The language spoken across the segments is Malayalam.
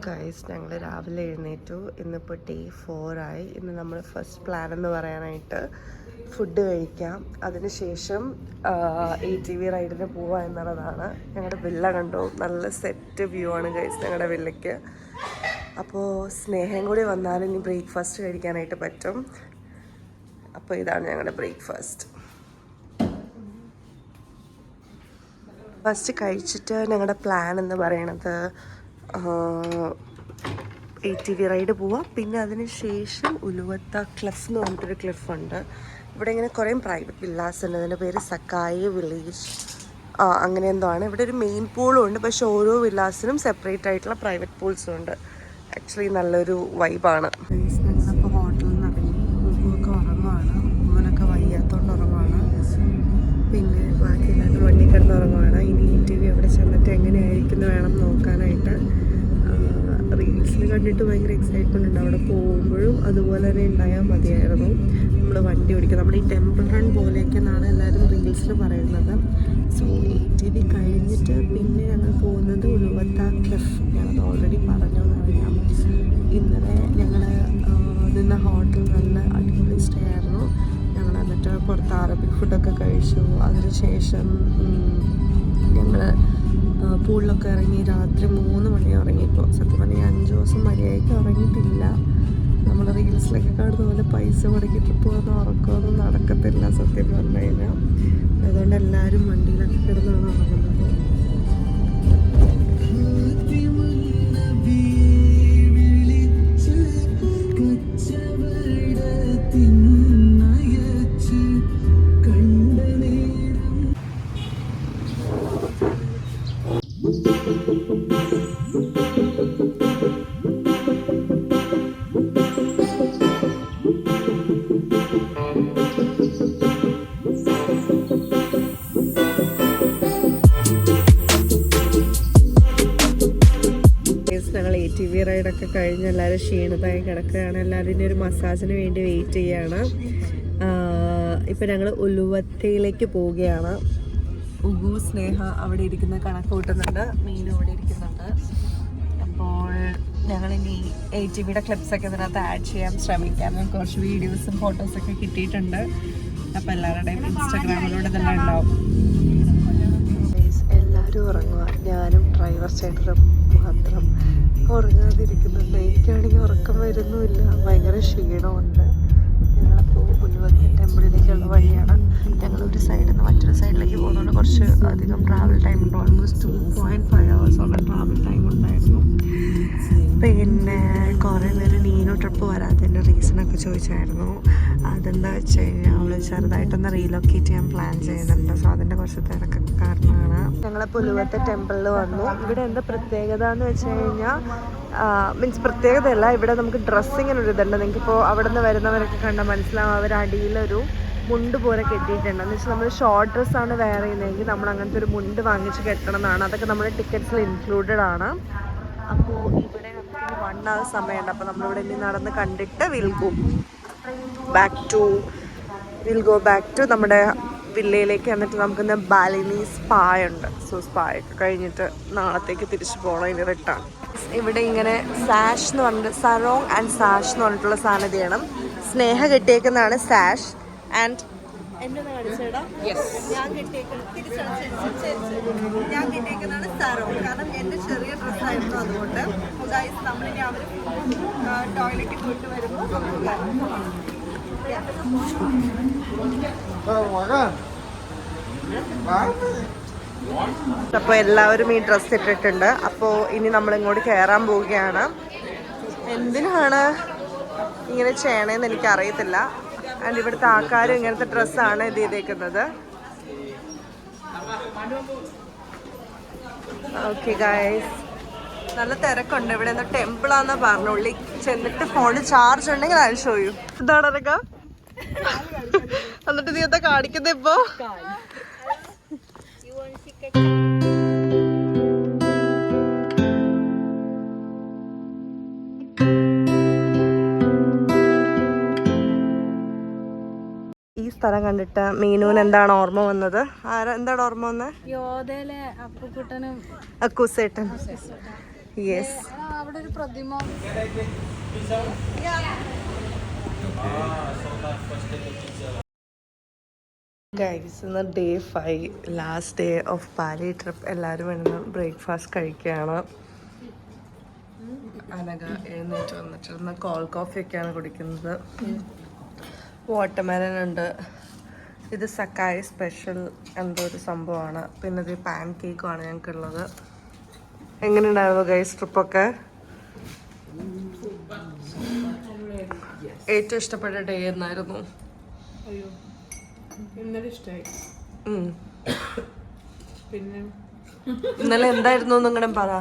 ഗൈസ് ഞങ്ങൾ രാവിലെ എഴുന്നേറ്റു. ഇന്നിപ്പോൾ ഡേ 4 ആയി. ഇന്ന് നമ്മൾ ഫസ്റ്റ് പ്ലാൻ എന്ന് പറയാനായിട്ട് ഫുഡ് കഴിക്കാം, അതിനുശേഷം ATV റൈഡിന് പോവുക എന്നുള്ളതാണ്. ഞങ്ങളുടെ വില്ല കണ്ടു, നല്ല സെറ്റ് വ്യൂ ആണ് ഗൈസ് ഞങ്ങളുടെ വില്ലയ്ക്ക്. അപ്പോൾ സ്നേഹം കൂടി വന്നാലും ഇനി ബ്രേക്ക്ഫാസ്റ്റ് കഴിക്കാനായിട്ട് പറ്റും. അപ്പോൾ ഇതാണ് ഞങ്ങളുടെ ബ്രേക്ക്ഫാസ്റ്റ്. ഫസ്റ്റ് കഴിച്ചിട്ട് ഞങ്ങളുടെ പ്ലാൻ എന്ന് പറയണത് ATV റൈഡ് പോവാം. പിന്നെ അതിന് ശേഷം ഉലുവത്ത ക്ലിഫ് എന്ന് പറഞ്ഞിട്ടൊരു ക്ലിഫുണ്ട്. ഇവിടെ ഇങ്ങനെ കുറേ പ്രൈവറ്റ് വില്ലാസ് ഉണ്ട്. അതിൻ്റെ പേര് സക്കായി വില്ലേജ് അങ്ങനെ എന്തോ ആണ്. ഇവിടെ ഒരു മെയിൻ പൂളും ഉണ്ട്, പക്ഷെ ഓരോ വില്ലാസിനും സെപ്പറേറ്റ് ആയിട്ടുള്ള പ്രൈവറ്റ് പൂൾസും ഉണ്ട്. ആക്ച്വലി നല്ലൊരു വൈബാണ്. ഞങ്ങളിപ്പോൾ ഹോട്ടലിൽ നിന്ന് ഇറങ്ങി. ഉപ്പുമൊക്കെ ഉറങ്ങുവാണ്, ഉമ്മനൊക്കെ വയ്യാത്തോണ്ട് ഉറങ്ങുവാണ്. പിന്നെ ബാക്കി എല്ലാവരും വണ്ടി കിടന്ന് ഉറങ്ങുവാണ്. ഇനി ATV അവിടെ ചെന്നിട്ട് എങ്ങനെയായിരിക്കുന്നു വേണം നോക്കാനായിട്ട്. റീൽസിൽ കണ്ടിട്ട് ഭയങ്കര എക്സൈറ്റ്മെൻ്റ് ഉണ്ട്. അവിടെ പോകുമ്പോഴും അതുപോലെ തന്നെ ഉണ്ടായാൽ മതിയായിരുന്നു. നമ്മൾ വണ്ടി ഓടിക്കുക, നമ്മുടെ ഈ ടെമ്പിൾ റൺ പോലെയൊക്കെയാണ് എല്ലാവരും റീൽസിൽ പറയുന്നത്. സോ ATV കഴിഞ്ഞിട്ട് പിന്നെ ഞങ്ങൾ പോകുന്നത് ഉലുവത്ത ക്ലിഫ്. ഞാനത് ഓൾറെഡി പറഞ്ഞു എന്നറിയാം. ഇന്നലെ ഞങ്ങൾ നിന്ന ഹോട്ടൽ നല്ല അടിപൊളി സ്റ്റേ ആയിരുന്നു. ഞങ്ങൾ എന്നിട്ട് പുറത്ത് അറബിക് ഫുഡൊക്കെ കഴിച്ചു. അതിനുശേഷം ഞങ്ങൾ പൂളിലൊക്കെ ഇറങ്ങി. രാത്രി 3 മണി ഉറങ്ങിയപ്പോൾ. സത്യം പറഞ്ഞാൽ 5 ദിവസം മര്യാദയ്ക്ക് ഉറങ്ങിയിട്ടില്ല. നമ്മൾ റീൽസിലൊക്കെ കാണുന്ന പോലെ പൈസ മുടക്കി ട്രിപ്പ് പോകുന്ന ഉറക്കമൊന്നും നടക്കത്തില്ല സത്യം പറഞ്ഞു കഴിഞ്ഞാൽ. അതുകൊണ്ട് എല്ലാവരും വണ്ടിയിലൊക്കെ കിടന്നാണ് ഉറങ്ങുന്നത്. ഞങ്ങൾ ATV റൈഡൊക്കെ കഴിഞ്ഞ് എല്ലാവരും ക്ഷീണിതമായി കിടക്കുകയാണ്. എല്ലാവരും ഇനി ഒരു മസാജിന് വേണ്ടി വെയിറ്റ് ചെയ്യുകയാണ്. ഇപ്പം ഞങ്ങൾ ഉലുവത്തയിലേക്ക് പോവുകയാണ്. ഉഗു സ്നേഹ അവിടെ ഇരിക്കുന്ന കണക്ക് കൂട്ടുന്നുണ്ട്, മീനും അവിടെ ഇരിക്കുന്നുണ്ട്. അപ്പോൾ ഞങ്ങളിനി ATVയുടെ ക്ലിപ്സൊക്കെ ഇതിനകത്ത് ആഡ് ചെയ്യാൻ ശ്രമിക്കാം. കുറച്ച് വീഡിയോസും ഫോട്ടോസൊക്കെ കിട്ടിയിട്ടുണ്ട്. അപ്പോൾ എല്ലാവരുടെയും ഇൻസ്റ്റാഗ്രാമിലൂടെ തന്നെ ഉണ്ടാവും. എല്ലാവരും ഉറങ്ങുക, ഞാനും ഡ്രൈവർ ചേട്ടനും മാത്രം ഉറങ്ങാതിരിക്കുന്നുണ്ട്. എനിക്കാണെങ്കിൽ ഉറക്കം വരുന്നുമില്ല, ഭയങ്കര ക്ഷീണമുണ്ട്. ഞങ്ങളപ്പോൾ ഉലുവത്ത ടെമ്പിളിലേക്കുള്ള വഴിയാണ്. ഞങ്ങളൊരു സൈഡിൽ നിന്ന് മറ്റൊരു സൈഡിലേക്ക് പോകുന്നതുകൊണ്ട് കുറച്ച് അധികം ട്രാവൽ ടൈം ഉണ്ട്. ഓൾമോസ്റ്റ് 2.5 hours ട്രാവൽ ടൈം ഉണ്ടായിരുന്നു. പിന്നെ കുറേ പേര് നീനോ ട്രിപ്പ് വരാത്തതിൻ്റെ റീസണൊക്കെ ചോദിച്ചായിരുന്നു. അതെന്താ വെച്ച് കഴിഞ്ഞാൽ അവൾ ചെറുതായിട്ടൊന്ന് റീലൊക്കേറ്റ് ചെയ്യാൻ പ്ലാൻ ചെയ്യുന്നുണ്ട്. സോ അതിൻ്റെ കുറച്ച് തിരക്കൊക്കെ കാരണമാണ്. ഞങ്ങളിപ്പോൾ ഉലുവത്ത ടെമ്പിളിൽ വന്നു. ഇവിടെ എന്താ പ്രത്യേകത എന്ന് വെച്ച് കഴിഞ്ഞാൽ മീൻസ് പ്രത്യേകതയല്ല, ഇവിടെ നമുക്ക് ഡ്രസ്സിങ്ങിനൊരു ഇതുണ്ട്. നിങ്ങൾക്കിപ്പോൾ അവിടെ നിന്ന് വരുന്നവരൊക്കെ കണ്ടാൽ മനസ്സിലാവും. അവർ അടിയിലൊരു മുണ്ട് പോലെ കെട്ടിയിട്ടുണ്ട്. എന്ന് വെച്ചാൽ നമ്മൾ ഷോർട്ട് ഡ്രസ്സാണ് വെയർ ചെയ്യുന്നതെങ്കിൽ നമ്മൾ അങ്ങനത്തെ ഒരു മുണ്ട് വാങ്ങിച്ച് കെട്ടണം എന്നാണ്. അതൊക്കെ നമ്മുടെ ടിക്കറ്റ്സിൽ ഇൻക്ലൂഡഡ് ആണ്. അപ്പോൾ ഇവിടെ നമുക്ക് 1 hour സമയമുണ്ട്. അപ്പോൾ നമ്മളിവിടെ ഇനി നടന്ന് കണ്ടിട്ട് വിൽ ഗോ ബാക്ക് ടു നമ്മുടെ വില്ലയിലേക്ക്. എന്നിട്ട് നമുക്കിന്ന് ബാലിനി സ്പാ ഉണ്ട്. സോ സ്പാ ഒക്കെ കഴിഞ്ഞിട്ട് നാളത്തേക്ക് തിരിച്ചു പോകണം, ഇനി റിട്ടേൺ. ഇവിടെ ഇങ്ങനെ സാഷ് എന്ന് പറഞ്ഞിട്ട് സറോങ് ആൻഡ് സാഷ് എന്ന് പറഞ്ഞിട്ടുള്ള സാധനം ചെയ്യണം. സ്നേഹ കെട്ടിയേക്കുന്നതാണ് സാഷ് ആൻഡ് ഞാൻ കെട്ടിയേക്കുന്നതാണ് സറോങ്. കാരണം എൻ്റെ ചെറിയ ഡ്രസ്സായിരുന്നു, അതുകൊണ്ട് നമ്മളിനി അവർ ടോയ്ലറ്റിൽ പോയിട്ട് വരുമ്പോൾ അപ്പോൾ എല്ലാവരും ഈ ഡ്രസ്സ് ഇട്ടിട്ടുണ്ട്. അപ്പോൾ ഇനി നമ്മളിങ്ങോട്ട് കയറാൻ പോവുകയാണ്. എന്തിനാണ് ഇങ്ങനെ ചെയ്യണേന്ന് എനിക്കറിയത്തില്ല. ആൻഡ് ഇവിടുത്തെ ആൾക്കാരും ഇങ്ങനത്തെ ഡ്രസ്സാണ് ഇത് ചെയ്തേക്കുന്നത്. ഓക്കെ ഗൈസ്, നല്ല തിരക്കുണ്ട് ഇവിടെ. ഒന്ന് ടെമ്പിളാന്നാ പറഞ്ഞുള്ളി. ചെന്നിട്ട് ഫോണിൽ ചാർജ് ഉണ്ടെങ്കിൽ അത് ഷോ യു. ഇതാണ് അതൊക്കെ. എന്നിട്ട് നീ എന്താ കാണിക്കുന്നത് ഇപ്പോ? ഈ സ്ഥലം കണ്ടിട്ട് മീനൂന് എന്താണ് ഓർമ്മ വന്നത്? എന്താണ് ഓർമ്മ വന്നത്? യോധയിലെ അപ്പുക്കുട്ടനും അക്കൂസേട്ടൻ. യെസ് അവിടെ ഒരു പ്രതിമ. ഗൈസ് ഇന്ന് day 5 last day of Bali trip. എല്ലാവരും വേണം ബ്രേക്ക്ഫാസ്റ്റ് കഴിക്കുകയാണ്. അനഘ എഴുന്നേറ്റ് വന്നിട്ടിരുന്ന കോൾ കോഫിയൊക്കെയാണ് കുടിക്കുന്നത്. വാട്ടർമെലൺ ഉണ്ട്. ഇത് സക്കായ സ്പെഷ്യൽ എന്തോ ഒരു സംഭവമാണ്. പിന്നെ ഇത് പാൻ കേക്കുമാണ് ഞങ്ങൾക്കുള്ളത്. എങ്ങനെയുണ്ടായിരുന്നു ഗൈസ് ട്രിപ്പൊക്കെ? ഏറ്റവും ഇഷ്ടപ്പെട്ട ഡേ എന്നായിരുന്നു? ഇന്നലെ എന്തായിരുന്നു നിങ്ങളുടെ പറ?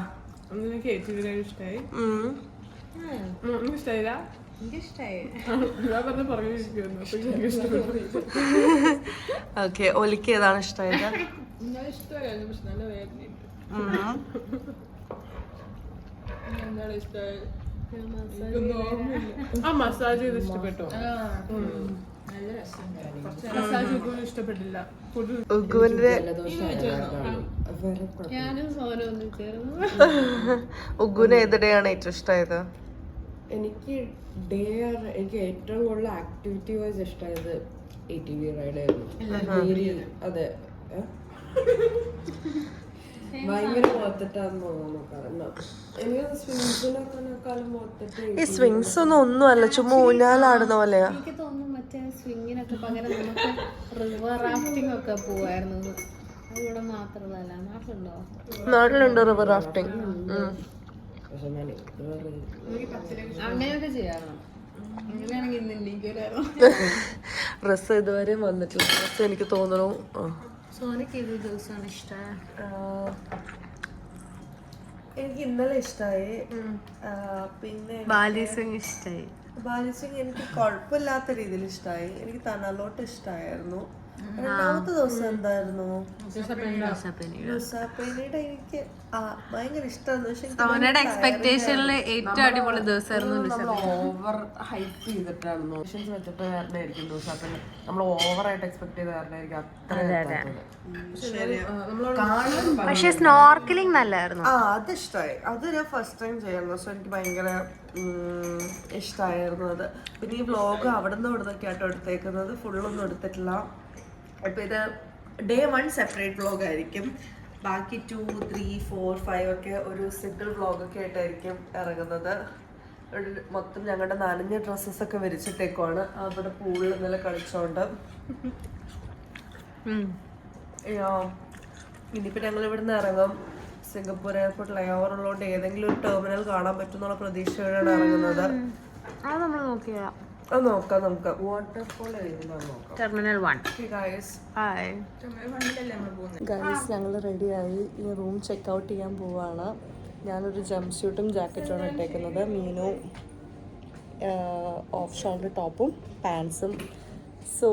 ഓക്കെ, ഒലിക്ക് ഏതാണ് ഇഷ്ടമായത്? മസാജ് ചെയ്ത് ഇഷ്ടപ്പെട്ടോ? ഇഷ്ടപ്പെട്ടില്ല. ഉഗ്ഗുന് ഏത് ഡേ ആണ് ഏറ്റവും ഇഷ്ടമായത്? എനിക്ക് ഏറ്റവും കൂടുതൽ ആക്ടിവിറ്റി വൈസ് ഇഷ്ടമായത് ATV റൈഡ് ആയിരുന്നു. അതെ, ഭയങ്കര മോത്തിട്ടാന്ന് തോന്നുന്നു. കാരണം എനിക്ക് സ്വിങ്സിനൊക്കെക്കാളും മോത്തിട്ട്. ഈ സ്വിങ്സ് ഒന്നുമല്ല, ചുമ്മാ ഊഞ്ഞാലാടുന്ന പോലെയാ. എനിക്ക് തോന്നുന്നു മറ്റേ സ്വിങ്ങിനൊക്കെ പകരം നമുക്ക് റിവർ റാഫ്റ്റിംഗ് ഒക്കെ പോവായിരുന്നു. അത് ഇവിടെ മാത്രമല്ല, നാട്ടിലുണ്ടോ? നാട്ടിലുണ്ട് റിവർ റാഫ്റ്റിംഗ്. അങ്ങനെയൊക്കെ ചെയ്യാറുണ്ട്. അങ്ങനെയാണെങ്കിൽ ഇന്ന് ഇല്ലീഗലായിരുന്നു. ഡ്രസ്സ് ഇതുവരെ വന്നിട്ടില്ല. ഡ്രസ്സ് എനിക്ക് തോന്നുന്നു സോനക്ക് ഏത് ദിവസമാണ് ഇഷ്ടം? എനിക്ക് ഇന്നലെ ഇഷ്ടമായി. പിന്നെ ബാലി സ്വിങ് ഇഷ്ടമായി. ബാലി സ്വിങ് എനിക്ക് കുഴപ്പമില്ലാത്ത രീതിയിൽ ഇഷ്ടമായി. എനിക്ക് തണലോട്ട് ഇഷ്ടമായിരുന്നു. രണ്ടാമത്തെ ദിവസം എന്തായിരുന്നു? ലുസാപ്പേനയുടെ എനിക്ക് ഭയങ്കര ഇഷ്ടമായിരുന്നു. എക്സ്പെക്ടേഷനിൽ ഏറ്റവും അടിപൊളി ദിവസമായിരുന്നു. ഓവർ ഹൈപ്പ് ചെയ്തിട്ടാണ് വെച്ചിട്ട് കാരണമായിരിക്കും ലുസാപ്പേന. നമ്മൾ ഓവറായിട്ട് എക്സ്പെക്ട് ചെയ്ത കാരണമായിരിക്കും അത്ര. പക്ഷെ സ്നോർക്കലിംഗ് നല്ലായിരുന്നു. അത് ഇഷ്ടമായി. അത് ഞാൻ ഫസ്റ്റ് ടൈം ചെയ്യുന്നു. സോ എനിക്ക് ഭയങ്കര ഇഷ്ടമായിരുന്നു അത്. പിന്നെ ഈ വ്ലോഗ് അവിടെ നിന്ന് ഇവിടുന്നൊക്കെ ആട്ടോ എടുത്തേക്കുന്നത്. ഫുള്ളൊന്നും എടുത്തിട്ടില്ല. അപ്പോൾ ഇത് ഡേ 1 സെപ്പറേറ്റ് വ്ലോഗ് ആയിരിക്കും. ബാക്കി 2, 3, 4, 5 ഒക്കെ ഒരു സിംഗിൾ വ്ലോഗൊക്കെ ആയിട്ടായിരിക്കും ഇറങ്ങുന്നത്. മൊത്തം ഞങ്ങളുടെ നനഞ്ഞ ഡ്രസ്സസൊക്കെ വിരിച്ചിട്ടേക്കുവാണ്. അവിടെ പൂളിൽ ഇന്നലെ കളിച്ചോണ്ട്. ഇനിയിപ്പോൾ ഞങ്ങൾ ഇവിടുന്ന് ഇറങ്ങും. സിംഗപ്പൂർ എയർപോർട്ട് ലൈ ഓവർ ഉള്ളതുകൊണ്ട് ഏതെങ്കിലും ഒരു ടെർമിനൽ കാണാൻ പറ്റുന്നുള്ള പ്രതീക്ഷയോടെയാണ് ഇറങ്ങുന്നത്. അത് നമ്മൾ നോക്കിയാ അത് നോക്കാം നമുക്ക്. വാട്ടർഫോൾ നോക്കാം. ടെർമിനൽ 1. ഗൈസ് ഞങ്ങൾ റെഡിയായി. ഈ റൂം ചെക്ക് ഔട്ട് ചെയ്യാൻ പോവാണ്. ഞാനൊരു ജംപ് സ്യൂട്ടും ജാക്കറ്റുമാണ് ഇട്ടേക്കുന്നത്. മീനു ഓഫ് ഷോൾഡർ ടോപ്പും പാൻസും. സോ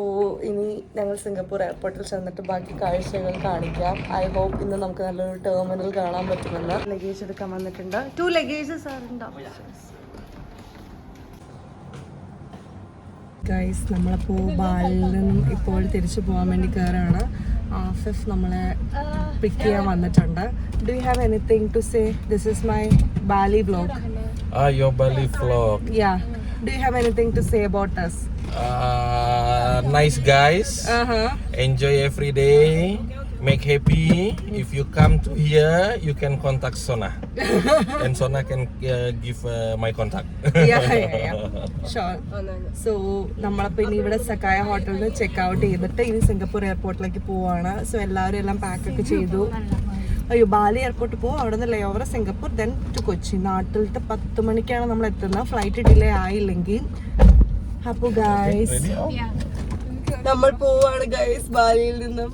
ഇനി ഞങ്ങൾ സിംഗപ്പൂർ എയർപോർട്ടിൽ ചെന്നിട്ട് ബാക്കി കാഴ്ചകൾ കാണിക്കാം. ഐ ഹോപ്പ് ഇന്ന് നമുക്ക് നല്ലൊരു ടെർമിനൽ കാണാൻ പറ്റുമെന്ന്. ലഗേജ് എടുക്കാൻ വന്നിട്ടുണ്ട്. 2 ലഗേജസ് ആറുണ്ടാവും. ഗൈസ് നമ്മളപ്പോൾ ബാലിൽ നിന്നും ഇപ്പോൾ തിരിച്ചു പോകാൻ വേണ്ടി കയറാണ്. ആഫിഫ് നമ്മളെ പിക്ക് ചെയ്യാൻ വന്നിട്ടുണ്ട്. Do you have anything to say? This is my Bali vlog. Your Bali vlog. Yeah. Do you have anything to say about us? Nice guys. Enjoy every day. Make happy. If you come to here, you can contact Sona, and Sona can give my contact. Yeah. Sure. So നമ്മളപ്പോൾ ഇനി ഇവിടെ സക്കായ ഹോട്ടലിൽ ചെക്ക് ഔട്ട് ചെയ്തിട്ട് ഇനി സിംഗപ്പൂർ എയർപോർട്ടിലേക്ക് പോവാണ്. സോ എല്ലാവരും എല്ലാം പാക്കൊക്കെ ചെയ്തു. അയ്യോ, ബാലി എയർപോർട്ടിൽ പോകും. അവിടെ നിന്ന് layover Singapore, then to Kochi. നാട്ടിലത്തെ 10 മണിക്കാണ് നമ്മൾ എത്തുന്നത്. ഫ്ലൈറ്റ് ഡിലേ ആയില്ലെങ്കിൽ. അപ്പോൾ ഗൈസ് നമ്മൾ പോവാണ് ഗൈസ് ബാലിയിൽ നിന്നും.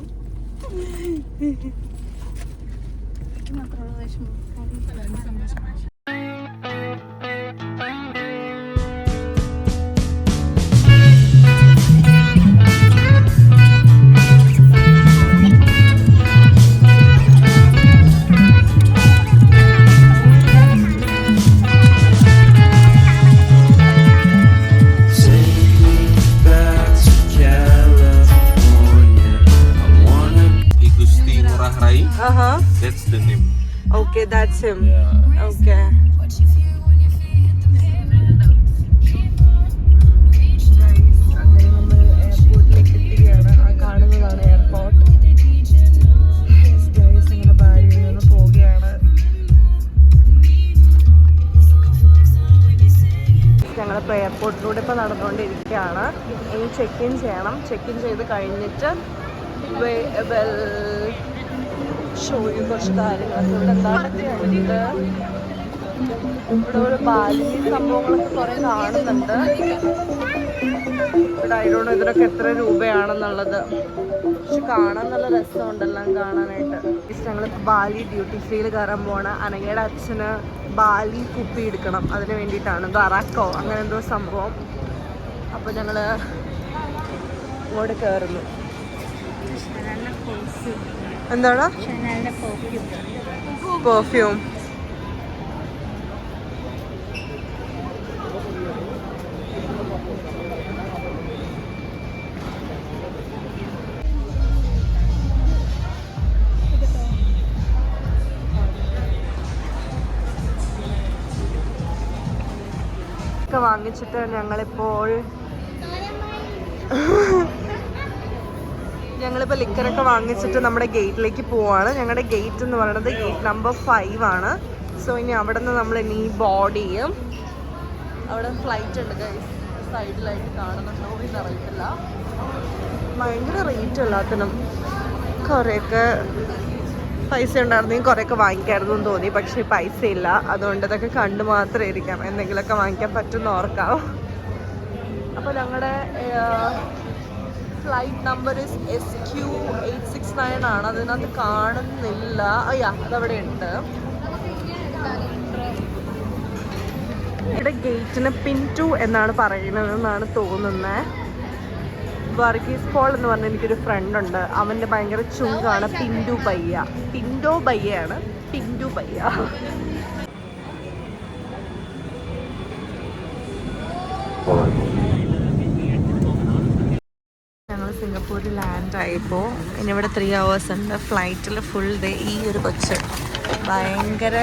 That's the name. Okay, that's him. Yeah. Okay. അങ്ങനെ നമ്മൾ എയർപോർട്ടിലേക്ക് എത്തുകയാണ്. ആ കാണുന്നതാണ് എയർപോർട്ട്. അങ്ങനെ ബാലിയിൽ നിന്ന് പോവുകയാണ്. ഞങ്ങളിപ്പോൾ എയർപോർട്ടിലൂടെ ഇപ്പോൾ നടന്നുകൊണ്ടിരിക്കുകയാണ്. ഇനി ചെക്ക് ഇൻ ചെയ്യണം. ചെക്ക് ഇൻ ചെയ്ത് കഴിഞ്ഞിട്ട് ഷോയും കുറച്ച് കാര്യങ്ങളൊക്കെ ഇവിടെ എന്താണ്ടൊക്കെ ഉണ്ട്. ഇവിടെ ഒരു ബാലി സംഭവങ്ങളൊക്കെ കുറേ കാണുന്നുണ്ട്. ഇവിടെ ആയതുകൊണ്ട് ഇതിനൊക്കെ എത്ര രൂപയാണെന്നുള്ളത് പക്ഷെ കാണാൻ നല്ല രസമുണ്ടെല്ലാം കാണാനായിട്ട്. ഞങ്ങൾ ബാലി ഡ്യൂട്ടി ഫ്രീയിൽ കയറാൻ പോവാണ്. അനഘയുടെ അച്ഛന് ബാലി കുപ്പി എടുക്കണം, അതിന് വേണ്ടിയിട്ടാണ്. ദറാക്കോ അങ്ങനെ എന്തോ സംഭവം. അപ്പോൾ ഞങ്ങൾ ഇങ്ങോട്ട് കയറുന്നു. എന്താണ് പെർഫ്യൂം? വാങ്ങിച്ചിട്ട് ഞങ്ങളിപ്പോൾ ലിക്കറൊക്കെ വാങ്ങിച്ചിട്ട് നമ്മുടെ ഗേറ്റിലേക്ക് പോവാണ്. ഞങ്ങളുടെ ഗേറ്റ് എന്ന് പറയുന്നത് ഗേറ്റ് നമ്പർ 5 ആണ്. സോ ഇനി അവിടെ നിന്ന് നമ്മൾ ഇനി ബോർഡ് ചെയ്യും. അവിടെ ഫ്ലൈറ്റ് ഉണ്ട് ഗൈസ്, സൈഡിലായിട്ട് കാണുന്നുണ്ടോ എന്നറിയത്തില്ല. ഭയങ്കര റേറ്റ് എല്ലാത്തിനും. കുറേയൊക്കെ പൈസ ഉണ്ടായിരുന്നെങ്കിൽ കുറേയൊക്കെ വാങ്ങിക്കായിരുന്നു എന്ന് തോന്നി, പക്ഷേ പൈസ ഇല്ല. അതുകൊണ്ട് ഇതൊക്കെ കണ്ടു മാത്രമേ ഇരിക്കാം. എന്തെങ്കിലുമൊക്കെ വാങ്ങിക്കാൻ പറ്റുമെന്ന് ഓർക്കാം. അപ്പോൾ ഞങ്ങളുടെ ഫ്ലൈറ്റ് നമ്പർ SQ869 ആണ്. അതിനകത്ത് കാണുന്നില്ല. അയ്യാ, അതവിടെ ഉണ്ട്. ഇവിടെ ഗേറ്റിന് പിൻ 2 എന്നാണ് പറയുന്നതെന്നാണ് തോന്നുന്നത്. വർഗീസ് പോൾ എന്ന് പറഞ്ഞ എനിക്കൊരു ഫ്രണ്ട് ഉണ്ട്. അവൻ്റെ ഭയങ്കര ചുങ്കാണ് പിൻഡു ബയ്യ. പിൻഡോ ബയ്യാണ്, പിൻഡു ബയ്യ. ഞങ്ങൾ സിംഗപ്പൂരിൽ ലാൻഡ് ആയപ്പോൾ ഇനി ഇവിടെ 3 hours ഉണ്ട്. ഫ്ലൈറ്റിൽ ഫുൾ ഡേ ഈ ഒരു കൊച്ച് ഭയങ്കര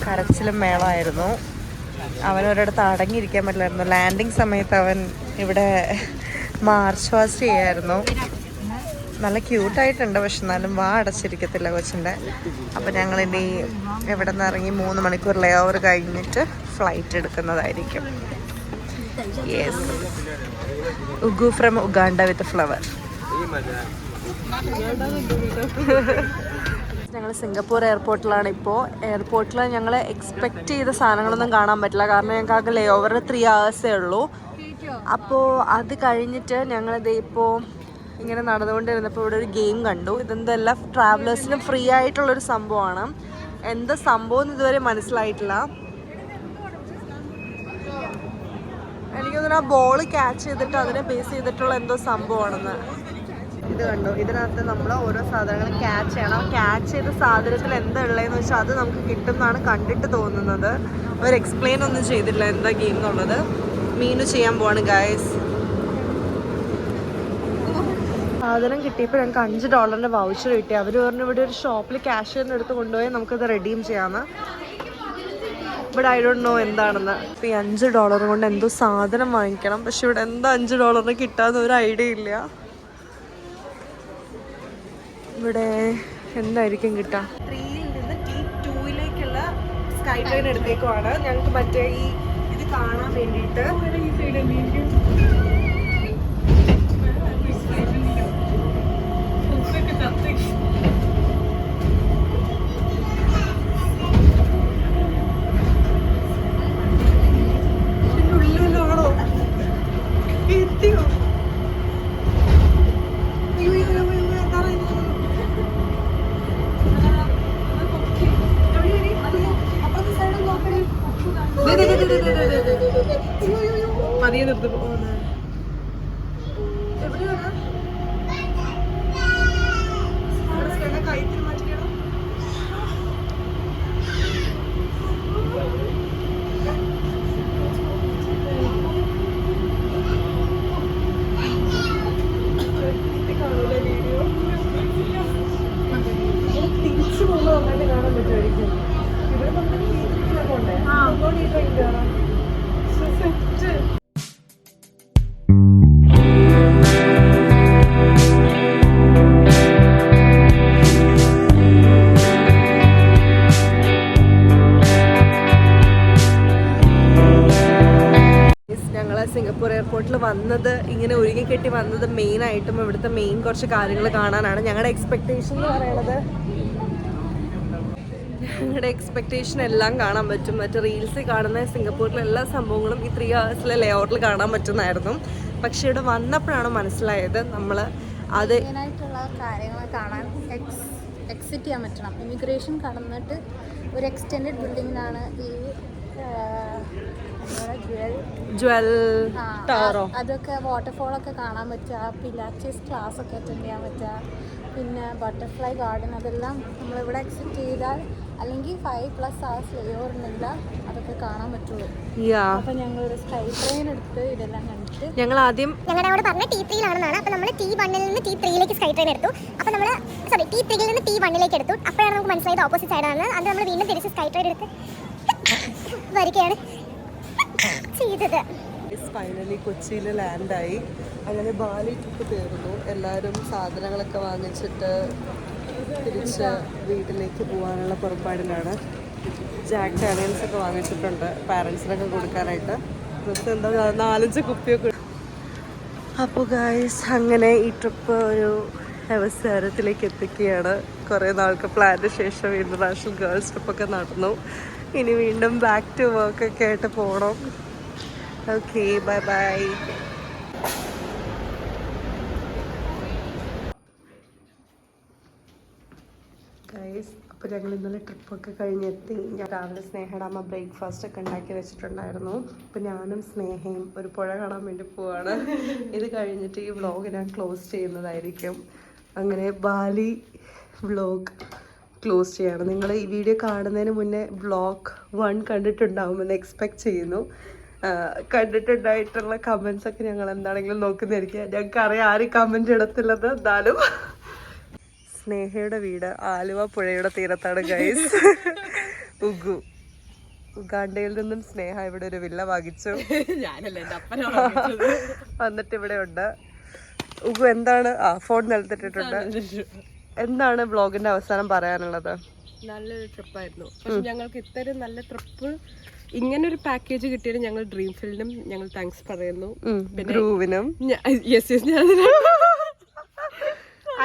കരച്ചിലും മേളമായിരുന്നു. അവനൊരിടത്ത് അടങ്ങിയിരിക്കാൻ പറ്റില്ലായിരുന്നു. ലാൻഡിങ് സമയത്ത് അവൻ ഇവിടെ മാർച്ച് പാസ്റ്റ് ചെയ്യായിരുന്നു. നല്ല ക്യൂട്ടായിട്ടുണ്ട്, പക്ഷെ എന്നാലും വാ അടച്ചിരിക്കത്തില്ല കൊച്ചിൻ്റെ. അപ്പോൾ ഞങ്ങളിനി ഇവിടെ നിന്ന് ഇറങ്ങി 3 മണിക്കൂർ ലേ ഓവർ കഴിഞ്ഞിട്ട് ഫ്ലൈറ്റ് എടുക്കുന്നതായിരിക്കും. യെസ്, ഉഗു ഫ്രം ഉഗാണ്ട വിത്ത് ഫ്ലവർ. ഞങ്ങൾ സിംഗപ്പൂർ എയർപോർട്ടിലാണ് ഇപ്പോൾ. എയർപോർട്ടിൽ ഞങ്ങൾ എക്സ്പെക്റ്റ് ചെയ്ത സാധനങ്ങളൊന്നും കാണാൻ പറ്റില്ല, കാരണം ഞങ്ങൾക്ക് ലേ ഓവർ 3 hours ഉള്ളൂ. അപ്പോൾ അത് കഴിഞ്ഞിട്ട് ഞങ്ങളിത് ഇപ്പോൾ ഇങ്ങനെ നടന്നുകൊണ്ടിരുന്നപ്പോൾ ഇവിടെ ഒരു ഗെയിം കണ്ടു. ഇതെന്തെല്ലാം ട്രാവലേഴ്സിന് ഫ്രീ ആയിട്ടുള്ളൊരു സംഭവമാണ്. എന്താ സംഭവം എന്ന് ഇതുവരെ മനസ്സിലായിട്ടില്ല. എനിക്ക് തോന്നുന്നു ആ ബോൾ ക്യാച്ച് ചെയ്തിട്ട് അതിനെ ബേസ് ചെയ്തിട്ടുള്ള എന്തോ സംഭവമാണെന്ന്. ഇത് കണ്ടു, ഇതിനകത്ത് നമ്മൾ ഓരോ സാധനങ്ങൾ ക്യാച്ച് ചെയ്യണം. ക്യാച്ച് ചെയ്ത സാധനത്തിൽ എന്താ ഉള്ളതെന്ന് വെച്ചാൽ അത് നമുക്ക് കിട്ടും എന്നാണ് കണ്ടിട്ട് തോന്നുന്നത്. അവർ എക്സ്പ്ലെയിൻ ഒന്നും ചെയ്തില്ല എന്താ ഗെയിം എന്നുള്ളത്. മീനു ചെയ്യാൻ പോവാണ് ഗൈസ്. സാധനം കിട്ടിയപ്പോൾ ഞങ്ങൾക്ക് $5 വൗച്ചർ കിട്ടി. അവർ പറഞ്ഞു ഇവിടെ ഒരു ഷോപ്പിൽ ക്യാഷ്യറിൻ്റെ അടുത്ത് കൊണ്ടുപോയി നമുക്കത് റെഡീം ചെയ്യാമെന്ന്. ഇവിടെ ഐ ഡോണ്ട് നോ എന്താണെന്ന്. ഇപ്പോൾ ഈ $5 കൊണ്ട് എന്തോ സാധനം വാങ്ങിക്കണം. പക്ഷെ ഇവിടെ എന്താ $5 കിട്ടാന്ന് ഒരു ഐഡിയ ഇല്ല. ഇവിടെ എന്തായിരിക്കും കിട്ടുക? 3-ൽ നിന്ന് T2ലേക്കുള്ള സ്കൈ ട്രെയിൻ എടുത്തേക്കുവാണ്. ഞങ്ങൾക്ക് മറ്റേ ഈ ഇത് കാണാൻ വേണ്ടിയിട്ട്. ഉള്ളിലാണോ എത്തിയോ? പതിയെ നിർത്തി പോകുന്നത് എവിടെയാണ്? കൈത്തിൽ മാറ്റിക്കണം. വീഡിയോ തിരിച്ചു പോകുമ്പോൾ നന്നായിട്ട് കാണാൻ പറ്റുമായിരിക്കും. വന്നത്, ഇങ്ങനെ ഒരുങ്ങിക്കെട്ടി വന്നത് മെയിനായിട്ടും ഇവിടുത്തെ മെയിൻ കുറച്ച് കാര്യങ്ങൾ കാണാനാണ്. ഞങ്ങളുടെ എക്സ്പെക്റ്റേഷൻ എന്ന് പറയുന്നത്, ഞങ്ങളുടെ എക്സ്പെക്റ്റേഷൻ എല്ലാം കാണാൻ പറ്റും. മറ്റേ റീൽസിൽ കാണുന്ന സിംഗപ്പൂരിലെ എല്ലാ സംഭവങ്ങളും ഈ 3 hours ലേഔട്ടിൽ കാണാൻ പറ്റുന്നതായിരുന്നു. പക്ഷെ ഇവിടെ വന്നപ്പോഴാണ് മനസ്സിലായത് നമ്മൾ അത് മെയിനായിട്ടുള്ള കാര്യങ്ങൾ കാണാൻ എക്സിറ്റ് ചെയ്യാൻ പറ്റണം. ഇമിഗ്രേഷൻ കടന്നിട്ട് ഒരു എക്സ്റ്റെൻഡഡ് ബിൽഡിങ്ങിനാണ് ഈ ജ്വൽ ടവറോ അതൊക്കെ വാട്ടർഫോളൊക്കെ കാണാൻ പറ്റുക, പിലാറ്റീസ് ക്ലാസ് ഒക്കെ അറ്റൻഡ് ചെയ്യാൻ പറ്റുക, പിന്നെ ബട്ടർഫ്ലൈ ഗാർഡൻ, അതെല്ലാം നമ്മളിവിടെ എക്സിറ്റ് ചെയ്താൽ അല്ലെങ്കിൽ 5+ hours ലേയോർ ഉണ്ടെങ്കിൽ അതൊക്കെ കാണാൻ പറ്റുള്ളൂ. അപ്പം ഞങ്ങളൊരു സ്കൈ ട്രെയിൻ എടുത്ത് ഇതെല്ലാം കണ്ടിട്ട് ഞങ്ങൾ ആദ്യം ഞങ്ങളോട് പറഞ്ഞ T3-ലാണെന്നാണ്. അപ്പോൾ നമ്മൾ T1-ൽ നിന്ന് T3-ലേക്ക് സ്കൈ ട്രെയിൻ എടുത്തു. അപ്പോൾ നമ്മൾ T3-ൽ നിന്ന് T1-ലേക്ക് എടുത്തു. അപ്പോഴാണ് നമുക്ക് മനസ്സിലായത് ഓപ്പോസിറ്റ് സൈഡാണ്. അത് നമ്മൾ വീണ്ടും തിരിച്ച് സ്കൈ ട്രെയിൻ എടുത്ത് വരികയാണ് ചെയ്തത്. ഫൈനലി കൊച്ചിയിൽ ലാൻഡായി. അങ്ങനെ ബാലി ട്രിപ്പ് തീർന്നു. എല്ലാവരും സാധനങ്ങളൊക്കെ വാങ്ങിച്ചിട്ട് തിരിച്ച് വീട്ടിലേക്ക് പോകാനുള്ള പുറപ്പാടിലാണ്. ജാക്ക് ഡാനിയൽസ് ഒക്കെ വാങ്ങിച്ചിട്ടുണ്ട് പാരൻസിനൊക്കെ കൊടുക്കാനായിട്ട്. ഡ്രസ്സ് എന്താ 4-5 കുപ്പിയൊക്കെ. അപ്പോൾ ഗായ്സ് അങ്ങനെ ഈ ട്രിപ്പ് ഒരു അവസാനത്തിലേക്ക് എത്തിക്കുകയാണ്. കുറേ നാൾക്ക് പ്ലാനിന് ശേഷം ഇൻ്റർനാഷണൽ ഗേൾസ് ട്രിപ്പൊക്കെ നടന്നു. ഇനി വീണ്ടും ബാക്ക് ടു വർക്കൊക്കെ ആയിട്ട് പോകണം. Okay, bye bye. ഗൈസ്, അപ്പോൾ ഞങ്ങൾ ഇന്നലെ ട്രിപ്പൊക്കെ കഴിഞ്ഞെത്തി. ഞാൻ രാവിലെ സ്നേഹയുടെ അമ്മ ബ്രേക്ക്ഫാസ്റ്റ് ഒക്കെ ഉണ്ടാക്കി വെച്ചിട്ടുണ്ടായിരുന്നു. അപ്പോൾ ഞാനും സ്നേഹയും ഒരു പുഴ കാണാൻ വേണ്ടി പോവാണ്. ഇത് കഴിഞ്ഞിട്ട് ഈ വ്ളോഗ് ഞാൻ ക്ലോസ് ചെയ്യുന്നതായിരിക്കും. അങ്ങനെ ബാലി വ്ളോഗ് ക്ലോസ് ചെയ്യാണ്. നിങ്ങൾ ഈ വീഡിയോ കാണുന്നതിന് മുന്നേ വ്ളോഗ് 1 കണ്ടിട്ടുണ്ടാവുമെന്ന് എക്സ്പെക്റ്റ് ചെയ്യുന്നു. കണ്ടിട്ടുണ്ടായിട്ടുള്ള കമൻസ് ഒക്കെ ഞങ്ങൾ എന്താണെങ്കിലും നോക്കുന്നതായിരിക്കും. ഞങ്ങൾക്കറിയാം ആരും കമൻറ്റ് ഇടത്തില്ലത്. എന്നാലും സ്നേഹയുടെ വീട് ആലുവ പുഴയുടെ തീരത്താണ് ഗൈസ്. ഉഗാണ്ടയിൽ നിന്നും സ്നേഹ ഇവിടെ ഒരു വില്ല വാങ്ങിച്ചു. വന്നിട്ട് ഇവിടെ ഉണ്ട്. ഉഗു എന്താണ് ഫോൺ നിലത്തിട്ടിട്ടുണ്ട്. എന്താണ് വ്ളോഗിന്റെ അവസാനം പറയാനുള്ളത്? നല്ലൊരു ട്രിപ്പായിരുന്നു. പക്ഷെ ഞങ്ങൾക്ക് ഇത്തരം നല്ല ട്രിപ്പ് ഇങ്ങനൊരു പാക്കേജ് കിട്ടിയത് ഞങ്ങൾ ഡ്രീം ഫീൽഡിനും ഞങ്ങൾ താങ്ക്സ് പറയുന്നു. ഗ്രൂവിനും.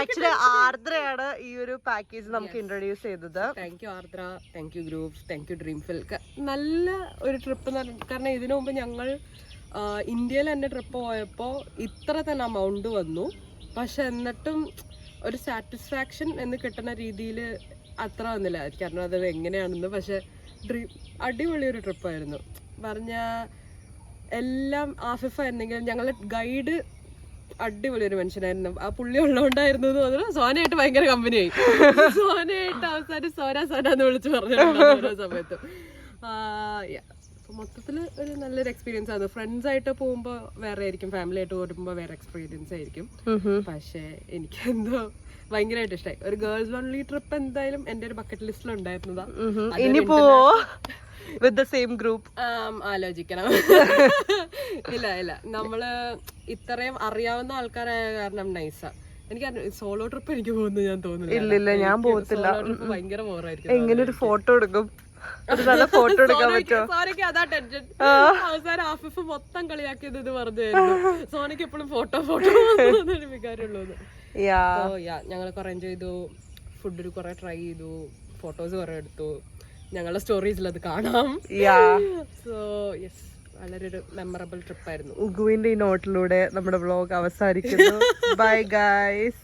ആക്ച്വലി ആർദ്രയാണ് ഈ ഒരു പാക്കേജ് നമുക്ക് ഇൻട്രൊഡ്യൂസ് ചെയ്തത്. Thank you Ardra, thank you group, thank you dream field. നല്ല ഒരു ട്രിപ്പ് എന്ന് പറഞ്ഞു. കാരണം ഇതിനു മുമ്പ് ഞങ്ങൾ ഇന്ത്യയിൽ തന്നെ ട്രിപ്പ് പോയപ്പോൾ ഇത്ര തന്നെ amount വന്നു. പക്ഷെ എന്നിട്ടും ഒരു സാറ്റിസ്ഫാക്ഷൻ എന്ന് കിട്ടുന്ന രീതിയിൽ അത്ര വന്നില്ല. കാരണം അത് എങ്ങനെയാണെന്ന്. പക്ഷെ അടിപൊളി ഒരു ട്രിപ്പായിരുന്നു. പറഞ്ഞ എല്ലാം ആഫിഫ ആയിരുന്നെങ്കിലും ഞങ്ങളുടെ ഗൈഡ് അടിപൊളി ഒരു മനുഷ്യനായിരുന്നു. ആ പുള്ളി ഉള്ളതുകൊണ്ടായിരുന്നു എന്ന് തോന്നുന്നു. സോനയായിട്ട് ഭയങ്കര കമ്പനിയായി. സോനയായിട്ട് അവസാനം സോന എന്ന് വിളിച്ച് പറഞ്ഞിട്ടുണ്ട് ഓരോ സമയത്തും. മൊത്തത്തിൽ ഒരു നല്ലൊരു എക്സ്പീരിയൻസ് ആണ്. ഫ്രണ്ട്സ് ആയിട്ട് പോകുമ്പോൾ വേറെ ആയിരിക്കും, ഫാമിലി ആയിട്ട് പോകുമ്പോൾ വേറെ എക്സ്പീരിയൻസ് ആയിരിക്കും. പക്ഷേ എനിക്ക് എന്തോ ഭയങ്കരമായിട്ട് ഇഷ്ടമായി. ഒരു ഗേൾസ് ഓൺലി ട്രിപ്പ് എന്തായാലും എൻ്റെ ഒരു ബക്കറ്റ് ലിസ്റ്റിൽ ഉണ്ടായിരുന്നതാ. ഇനി പോവോ വിത്ത് ദ സെയിം ഗ്രൂപ്പ്? ആലോചിക്കണം. ഇല്ല നമ്മള് ഇത്രയും അറിയാവുന്ന ആൾക്കാരായ കാരണം നൈസാ. എനിക്ക് സോളോ ട്രിപ്പ് എനിക്ക് പോകുന്നു ഞാൻ തോന്നുന്നു. ഇല്ല ഞാൻ പോകത്തില്ല. ഭയങ്കര ബോറായിരിക്കും. എങ്ങനെ ഒരു ഫോട്ടോ എടുക്കും? നല്ല ഫോട്ടോ എടുക്കാൻ പറ്റുമോ? സോനയ്ക്ക് അതാ ടെൻഷൻ. അവസാനം ആഫിഫ് മൊത്തം കളിയാക്കിയത് ഇത് പറഞ്ഞായിരുന്നു. സോനയ്ക്ക് എപ്പോഴും ഫോട്ടോ വികാരമുള്ളൂ. ഞങ്ങൾ കുറെ എൻജോയ് ചെയ്തു. ഫുഡ് കുറെ ട്രൈ ചെയ്തു. ഫോട്ടോസ് കുറെ എടുത്തു. ഞങ്ങളുടെ സ്റ്റോറീസിൽ അത് കാണാം. സോ യെസ്, വളരെ ഒരു മെമ്മറബിൾ ട്രിപ്പായിരുന്നു. ഉഗുവിന്റെ ഈ നോട്ടിലൂടെ നമ്മുടെ വ്ളോഗ് അവസാനിക്കുന്നു. Bye guys.